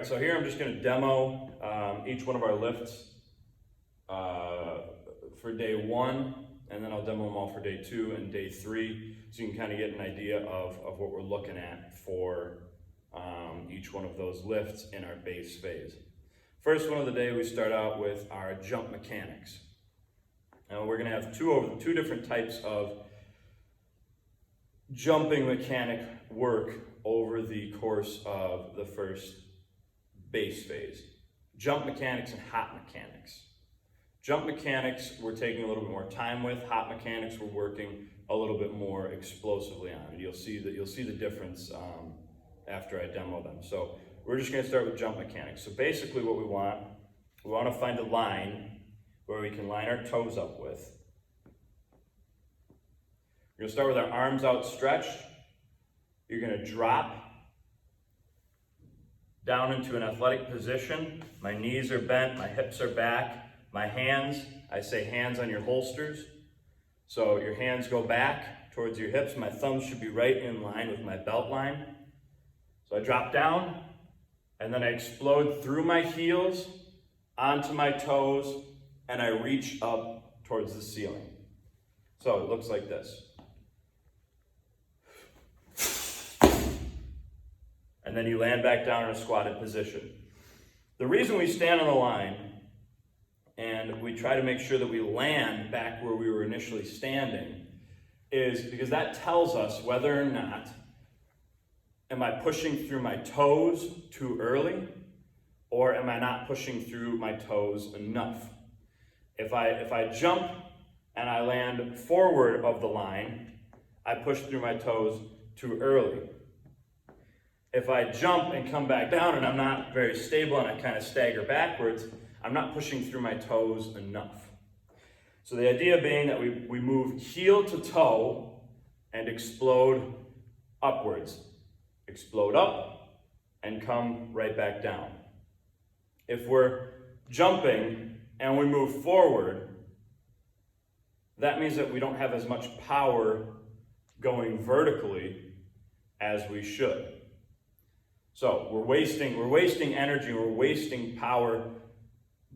right, so here I'm just gonna demo each one of our lifts for day 1, and then I'll demo them all for day 2 and day 3, so you can kind of get an idea of what we're looking at for each one of those lifts in our base phase. First one of the day, we start out with our jump mechanics. Now we're gonna have two different types of jumping mechanic work over the course of the first base phase. Jump mechanics and hot mechanics. Jump mechanics we're taking a little bit more time with. Hot mechanics we're working a little bit more explosively on. And you'll see the difference after I demo them. So we're just gonna start with jump mechanics. So basically what we want to find a line where we can line our toes up with. We're gonna start with our arms outstretched. You're gonna drop down into an athletic position. My knees are bent, my hips are back. My hands, I say hands on your holsters. So your hands go back towards your hips. My thumbs should be right in line with my belt line. So I drop down, and then I explode through my heels, onto my toes, and I reach up towards the ceiling. So it looks like this. And then you land back down in a squatted position. The reason we stand on the line and we try to make sure that we land back where we were initially standing is because that tells us whether or not am I pushing through my toes too early, or am I not pushing through my toes enough? If I jump and I land forward of the line, I push through my toes too early. If I jump and come back down and I'm not very stable and I kind of stagger backwards, I'm not pushing through my toes enough. So the idea being that we move heel to toe and explode upwards. Explode up and come right back down. If we're jumping and we move forward, that means that we don't have as much power going vertically as we should. So we're wasting energy, we're wasting power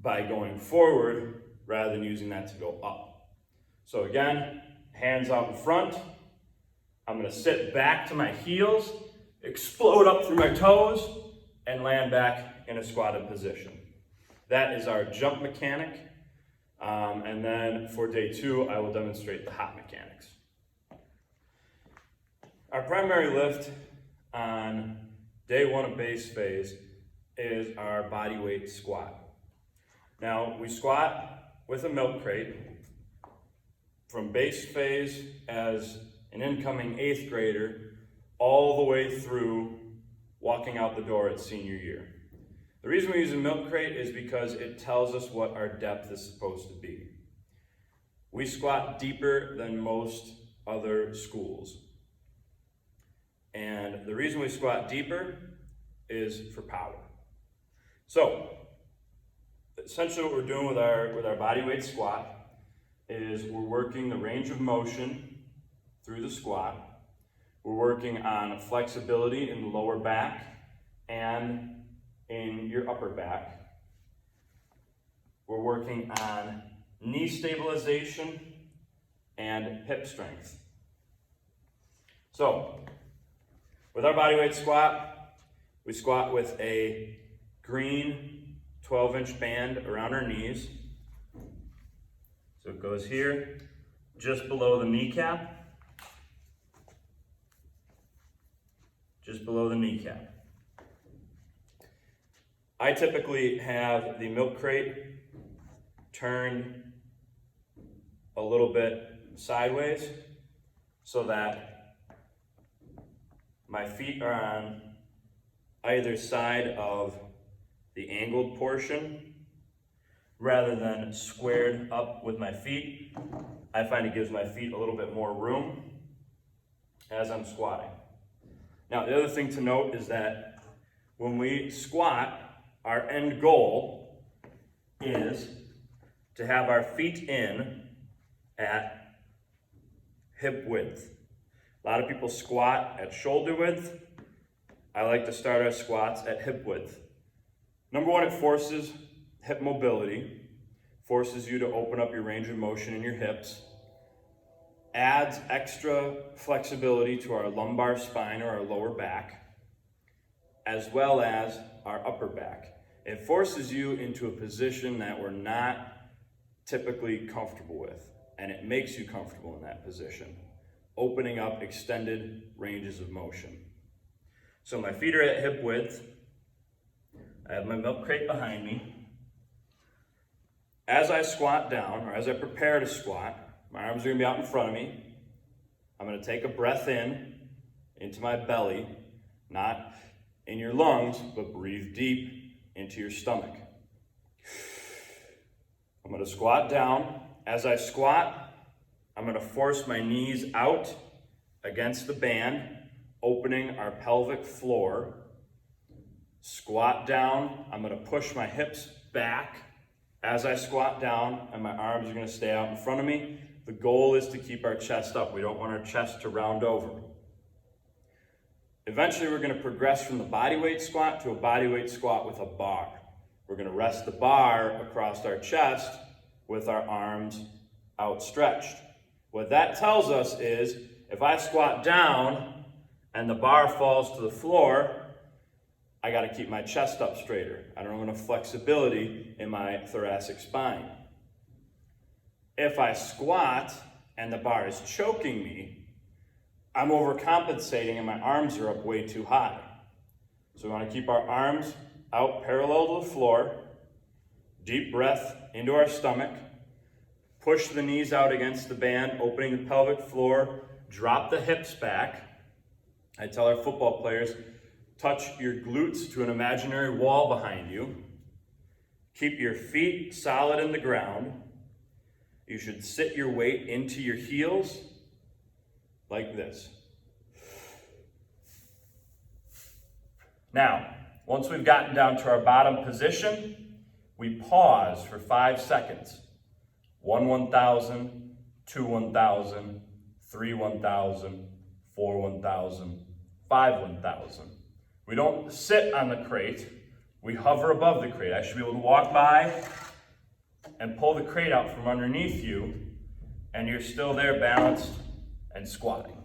by going forward rather than using that to go up. So again, hands out in front. I'm gonna sit back to my heels, explode up through my toes, and land back in a squatted position. That is our jump mechanic. And then for day 2, I will demonstrate the hot mechanics. Our primary lift on day 1 of base phase is our body weight squat. Now, we squat with a milk crate from base phase as an incoming 8th grader all the way through walking out the door at senior year. The reason we use a milk crate is because it tells us what our depth is supposed to be. We squat deeper than most other schools. And the reason we squat deeper is for power. So, essentially what we're doing with our body weight squat is we're working the range of motion through the squat. We're working on flexibility in the lower back and in your upper back. We're working on knee stabilization and hip strength. So, with our body weight squat, we squat with a green 12-inch band around our knees. So it goes here, just below the kneecap. Just below the kneecap. I typically have the milk crate turned a little bit sideways so that my feet are on either side of the angled portion rather than squared up with my feet. I find it gives my feet a little bit more room as I'm squatting. Now, the other thing to note is that when we squat, our end goal is to have our feet in at hip width. A lot of people squat at shoulder width. I like to start our squats at hip width. Number one, it forces hip mobility, forces you to open up your range of motion in your hips, adds extra flexibility to our lumbar spine or our lower back, as well as our upper back. It forces you into a position that we're not typically comfortable with, and it makes you comfortable in that position, opening up extended ranges of motion. So my feet are at hip width. I have my milk crate behind me. As I squat down, or as I prepare to squat, my arms are gonna be out in front of me. I'm gonna take a breath in, into my belly, not in your lungs, but breathe deep into your stomach. I'm gonna squat down. As I squat, I'm gonna force my knees out against the band, opening our pelvic floor. Squat down, I'm gonna push my hips back as I squat down, and my arms are gonna stay out in front of me. The goal is to keep our chest up. We don't want our chest to round over. Eventually, we're gonna progress from the bodyweight squat to a bodyweight squat with a bar. We're gonna rest the bar across our chest with our arms outstretched. What that tells us is, if I squat down and the bar falls to the floor, I gotta keep my chest up straighter. I don't have enough flexibility in my thoracic spine. If I squat and the bar is choking me, I'm overcompensating and my arms are up way too high. So we wanna keep our arms out parallel to the floor, deep breath into our stomach, push the knees out against the band, opening the pelvic floor, drop the hips back. I tell our football players, touch your glutes to an imaginary wall behind you. Keep your feet solid in the ground. You should sit your weight into your heels like this. Now, once we've gotten down to our bottom position, we pause for 5 seconds. 1 1,000, 2 1,000, 3 1,000, 4 1,000, 5 1,000. We don't sit on the crate, we hover above the crate. I should be able to walk by and pull the crate out from underneath you, and you're still there balanced and squatting.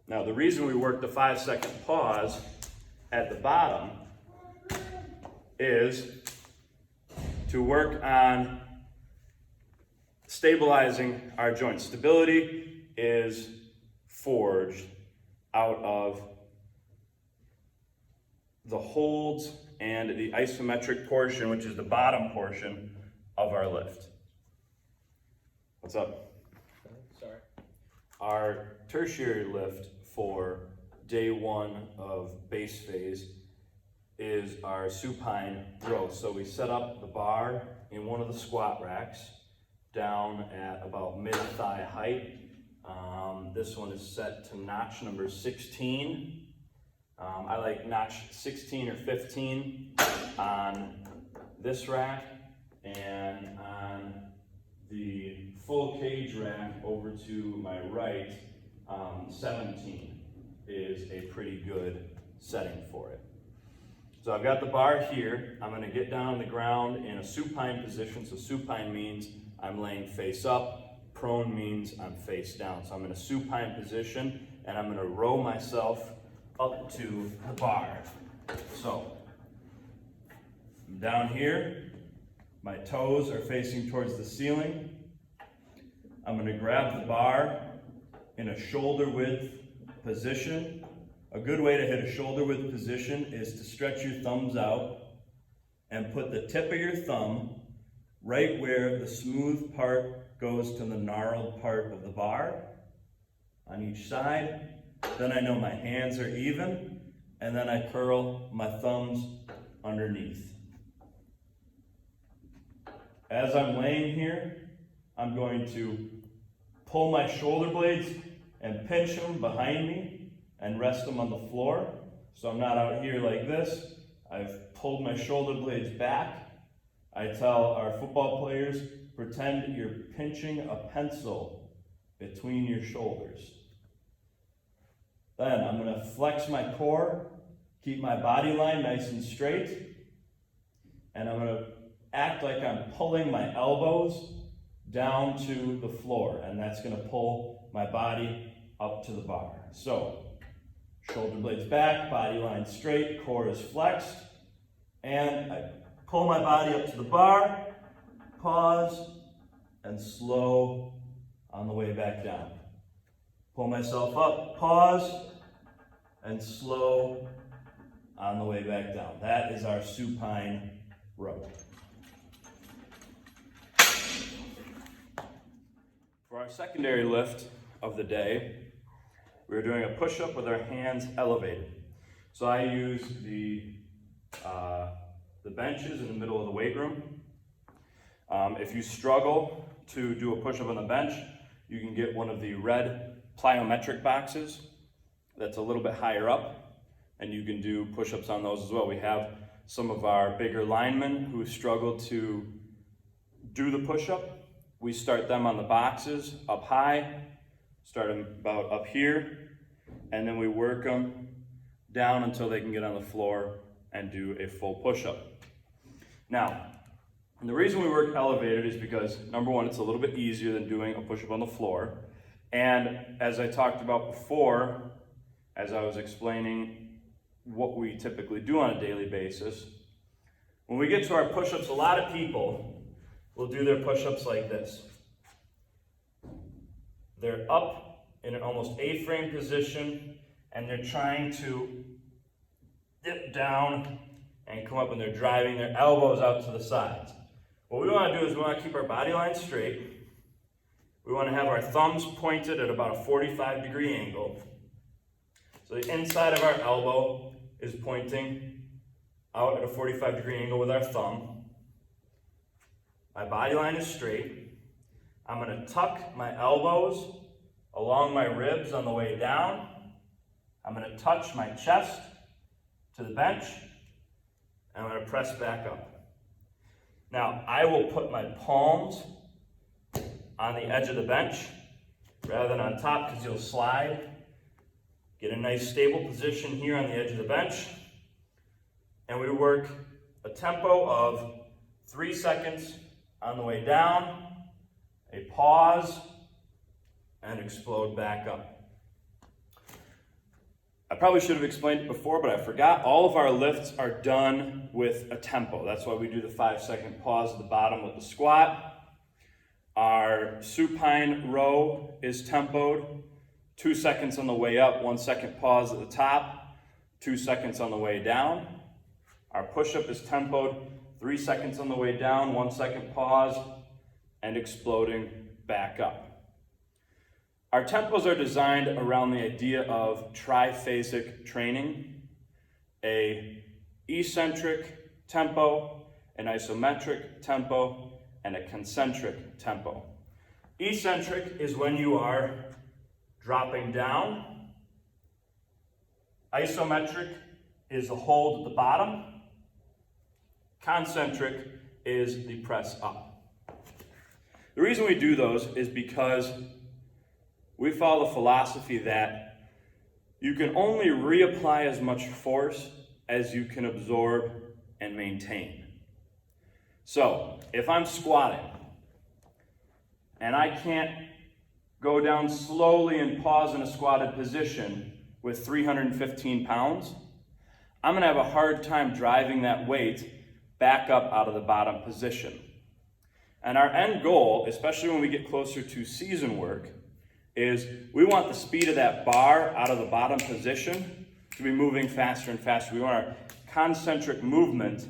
Now, the reason we work the 5-second pause at the bottom is to work on stabilizing our joints. Stability is forged out of the holds and the isometric portion, which is the bottom portion of our lift. What's up? Sorry. Our tertiary lift for day one of base phase is our supine row. So we set up the bar in one of the squat racks down at about mid-thigh height. This one is set to notch number 16. I like notch 16 or 15 on this rack, and on the full cage rack over to my right, 17 is a pretty good setting for it. So I've got the bar here. I'm gonna get down on the ground in a supine position. So supine means I'm laying face up. Prone means I'm face down. So I'm in a supine position, and I'm gonna row myself up to the bar. So I'm down here. My toes are facing towards the ceiling. I'm gonna grab the bar in a shoulder width position. A good way to hit a shoulder width position is to stretch your thumbs out and put the tip of your thumb right where the smooth part goes to the gnarled part of the bar on each side. Then I know my hands are even, and then I curl my thumbs underneath. As I'm laying here, I'm going to pull my shoulder blades and pinch them behind me and rest them on the floor. So I'm not out here like this. I've pulled my shoulder blades back. I tell our football players, pretend you're pinching a pencil between your shoulders. Then I'm gonna flex my core, keep my body line nice and straight, and I'm gonna act like I'm pulling my elbows down to the floor, and that's gonna pull my body up to the bar. So, shoulder blades back, body line straight, core is flexed, and I pull my body up to the bar, pause, and slow on the way back down. Pull myself up, pause, and slow on the way back down. That is our supine row. For our secondary lift of the day, we're doing a push-up with our hands elevated. So I use the benches in the middle of the weight room. If you struggle to do a push-up on the bench, you can get one of the red plyometric boxes that's a little bit higher up, and you can do push-ups on those as well. We have some of our bigger linemen who struggle to do the push-up. We start them on the boxes up high, start them about up here, and then we work them down until they can get on the floor and do a full push-up. Now, and the reason we work elevated is because, number one, it's a little bit easier than doing a push-up on the floor. And as I talked about before, as I was explaining what we typically do on a daily basis, when we get to our push-ups, a lot of people will do their push-ups like this. They're up in an almost A-frame position, and they're trying to dip down and come up, and they're driving their elbows out to the sides. What we want to do is we want to keep our body line straight. We want to have our thumbs pointed at about a 45-degree angle. So the inside of our elbow is pointing out at a 45-degree angle with our thumb. My body line is straight. I'm going to tuck my elbows along my ribs on the way down. I'm going to touch my chest to the bench, and I'm going to press back up. Now, I will put my palms on the edge of the bench rather than on top, because you'll slide. Get a nice stable position here on the edge of the bench. And we work a tempo of 3 seconds on the way down, a pause, and explode back up. I probably should have explained it before, but I forgot. All of our lifts are done with a tempo. That's why we do the 5-second pause at the bottom with the squat. Our supine row is tempoed. 2 seconds on the way up, 1 second pause at the top, 2 seconds on the way down. Our push-up is tempoed, 3 seconds on the way down, 1 second pause, and exploding back up. Our tempos are designed around the idea of triphasic training: a eccentric tempo, an isometric tempo, and a concentric tempo. Eccentric is when you are dropping down. Isometric is the hold at the bottom. Concentric is the press up. The reason we do those is because we follow the philosophy that you can only reapply as much force as you can absorb and maintain. So, if I'm squatting and I can't go down slowly and pause in a squatted position with 315 pounds, I'm going to have a hard time driving that weight back up out of the bottom position. And our end goal, especially when we get closer to season work, is we want the speed of that bar out of the bottom position to be moving faster and faster. We want our concentric movement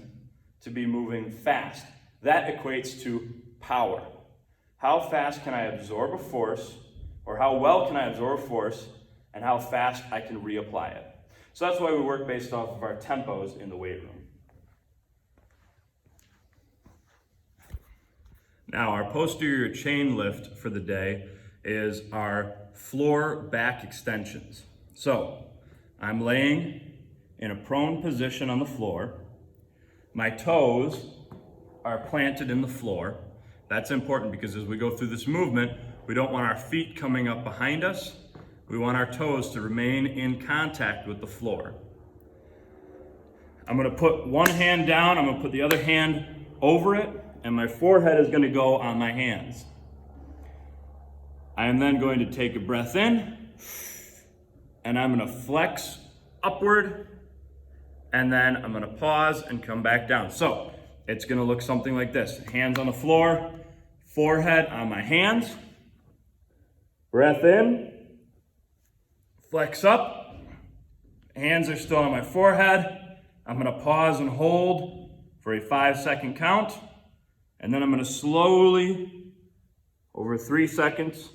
to be moving fast. That equates to power. How fast can I absorb a force, or how well can I absorb force, and how fast I can reapply it. So that's why we work based off of our tempos in the weight room. Now, our posterior chain lift for the day is our floor back extensions. So, I'm laying in a prone position on the floor. My toes are planted in the floor. That's important because as we go through this movement, we don't want our feet coming up behind us. we want our toes to remain in contact with the floor. I'm gonna put one hand down, I'm gonna put the other hand over it, and my forehead is gonna go on my hands. I am then going to take a breath in, and I'm gonna flex upward, and then I'm gonna pause and come back down. So it's gonna look something like this. Hands on the floor, forehead on my hands, breath in, flex up, hands are still on my forehead. I'm gonna pause and hold for a 5-second count, and then I'm gonna slowly, over 3 seconds,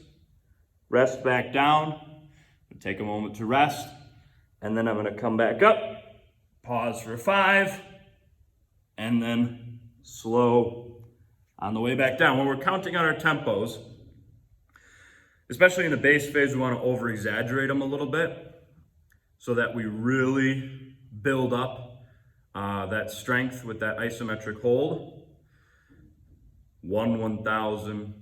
rest back down, take a moment to rest, and then I'm gonna come back up, pause for 5, and then slow on the way back down. When we're counting out our tempos, especially in the base phase, we wanna over-exaggerate them a little bit so that we really build up that strength with that isometric hold. 1 1,000,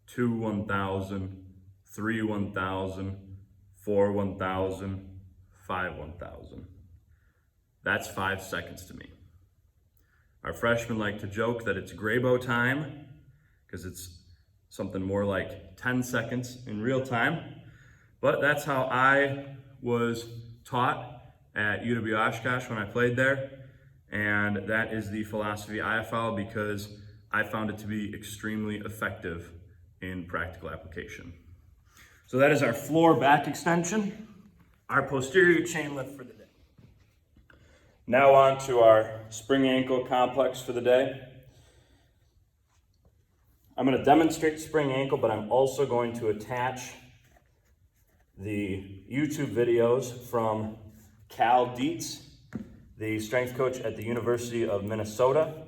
2 1,000, 3 1,000, 4 1,000, 5 1,000. That's 5 seconds to me. Our freshmen like to joke that it's Graybo time because it's something more like 10 seconds in real time. But that's how I was taught at UW Oshkosh when I played there. And that is the philosophy I follow because I found it to be extremely effective in practical application. So that is our floor back extension, our posterior chain lift for the day. Now on to our spring ankle complex for the day. I'm going to demonstrate spring ankle, but I'm also going to attach the YouTube videos from Cal Dietz, the strength coach at the University of Minnesota.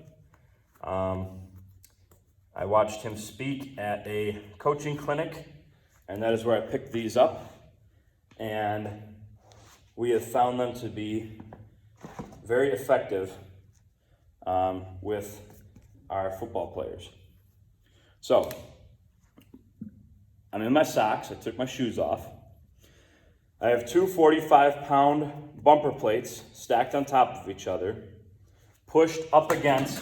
I watched him speak at a coaching clinic, and that is where I picked these up. And we have found them to be very effective with our football players. So, I'm in my socks. I took my shoes off. I have two 45-pound bumper plates stacked on top of each other, pushed up against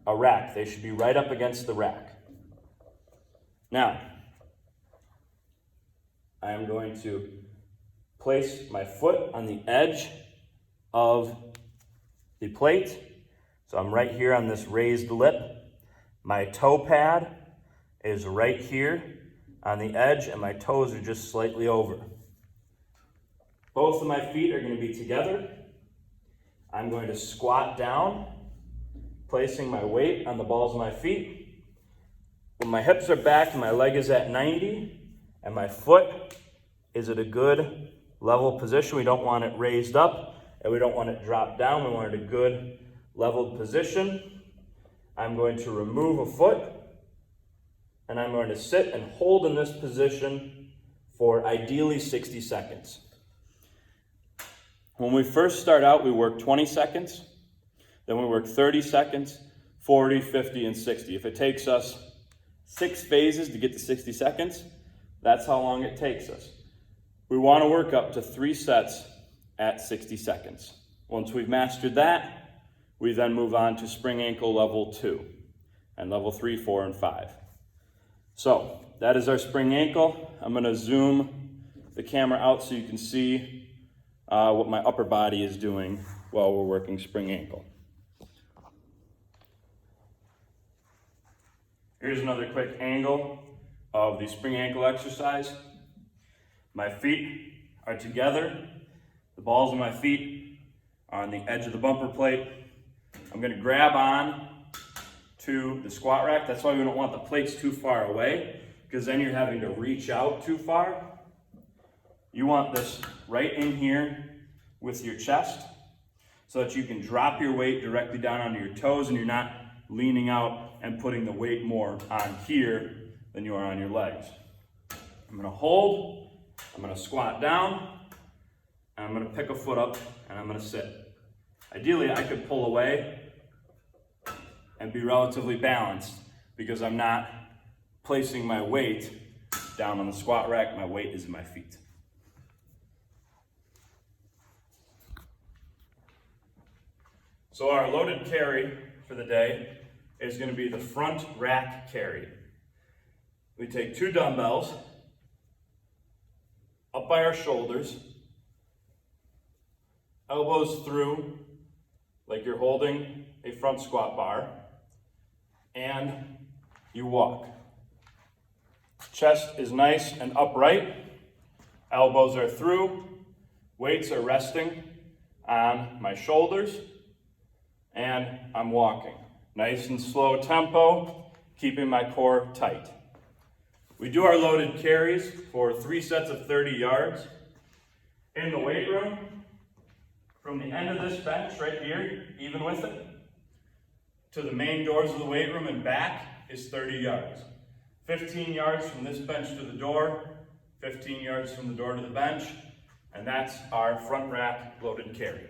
a rack. They should be right up against the rack. Now, I am going to place my foot on the edge of the plate. So I'm right here on this raised lip. My toe pad is right here on the edge, and my toes are just slightly over. Both of my feet are going to be together. I'm going to squat down, placing my weight on the balls of my feet. When my hips are back and my leg is at 90, and my foot is at a good level position, we don't want it raised up, and we don't want it dropped down. We want it at a good leveled position. I'm going to remove a foot, and I'm going to sit and hold in this position for ideally 60 seconds. When we first start out, we work 20 seconds, then we work 30 seconds, 40, 50, and 60. If it takes us 6 phases to get to 60 seconds, that's how long it takes us. We want to work up to 3 sets at 60 seconds. Once we've mastered that, we then move on to spring ankle level 2 and level 3, 4, and 5. So that is our spring ankle. I'm going to zoom the camera out so you can see what my upper body is doing while we're working spring ankle. Here's another quick angle of the spring ankle exercise. My feet are together. The balls of my feet are on the edge of the bumper plate. I'm going to grab on to the squat rack. That's why we don't want the plates too far away, because then you're having to reach out too far. You want this right in here with your chest so that you can drop your weight directly down onto your toes and you're not leaning out and putting the weight more on here than you are on your legs. I'm going to hold, I'm going to squat down, and I'm going to pick a foot up and I'm going to sit. Ideally, I could pull away and be relatively balanced because I'm not placing my weight down on the squat rack. My weight is in my feet. So our loaded carry for the day is going to be the front rack carry. We take 2 dumbbells up by our shoulders, elbows through like you're holding a front squat bar, and you walk. Chest is nice and upright, elbows are through, weights are resting on my shoulders, and I'm walking. Nice and slow tempo, keeping my core tight. We do our loaded carries for 3 sets of 30 yards. In the weight room, from the end of this bench right here, even with it, to the main doors of the weight room and back is 30 yards. 15 yards from this bench to the door, 15 yards from the door to the bench, and that's our front rack loaded carry.